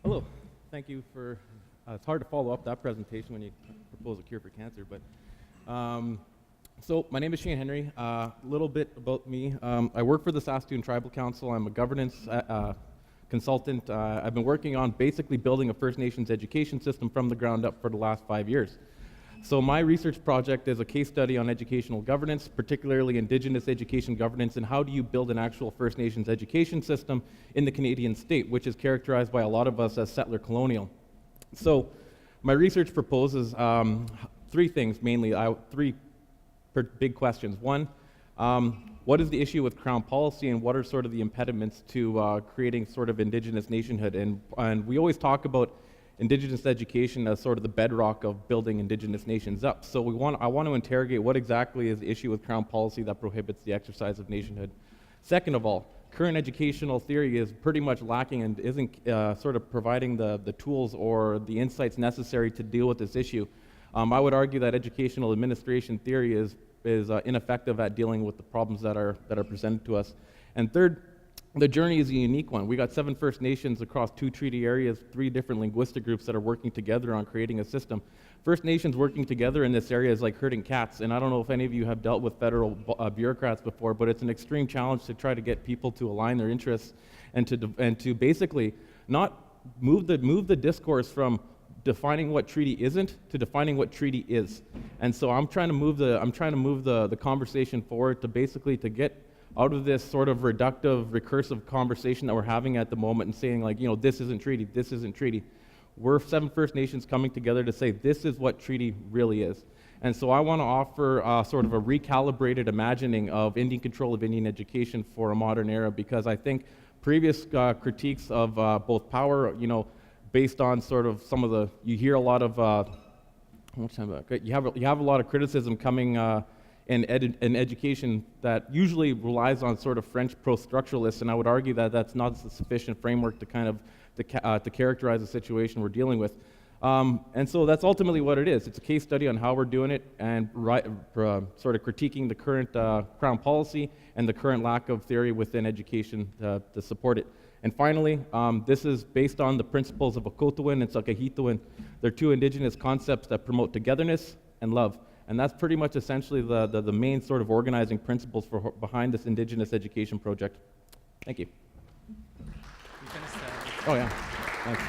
Hello. Thank you for. It's hard to follow up that presentation when you propose a cure for cancer, but. So my name is Shane Henry. A little bit about me. I work for the Saskatchewan Tribal Council. I'm a governance consultant. I've been working on basically building a First Nations education system from the ground up for the last 5 years. So my research project is a case study on educational governance, particularly Indigenous education governance, and how do you build an actual First Nations education system in the Canadian state, which is characterized by a lot of us as settler colonial. So my research proposes three things mainly, three big questions. One, what is the issue with Crown policy, and what are sort of the impediments to creating sort of Indigenous nationhood? And we always talk about Indigenous education as sort of the bedrock of building Indigenous nations up. So I want to interrogate what exactly is the issue with Crown policy that prohibits the exercise of nationhood. Second of all, current educational theory is pretty much lacking and isn't sort of providing the tools or the insights necessary to deal with this issue. I would argue that educational administration theory is ineffective at dealing with the problems that are presented to us. And third, the journey is a unique one. We got 7 First Nations across 2 treaty areas, 3 different linguistic groups that are working together on creating a system. First Nations working together in this area is like herding cats, and I don't know if any of you have dealt with federal bureaucrats before, but it's an extreme challenge to try to get people to align their interests and to basically not move the discourse from defining what treaty isn't to defining what treaty is. And so I'm trying to move the conversation forward to basically to get out of this sort of reductive, recursive conversation that we're having at the moment and saying, like, this isn't treaty, this isn't treaty. We're 7 First Nations coming together to say this is what treaty really is. And so I want to offer sort of a recalibrated imagining of Indian control of Indian education for a modern era, because I think previous critiques of both power, based on sort of some of you hear a lot of, you have a lot of criticism coming in education that usually relies on sort of French pro-structuralists, and I would argue that that's not a sufficient framework to kind of to characterize the situation we're dealing with. And so that's ultimately what it is. It's a case study on how we're doing it and sort of critiquing the current Crown policy and the current lack of theory within education to support it. And finally, this is based on the principles of Okotowin and Sakahitowin. They're 2 Indigenous concepts that promote togetherness and love. And that's pretty much essentially the main sort of organizing principles behind this Indigenous education project. Thank you. You can start. Oh, yeah. Thanks.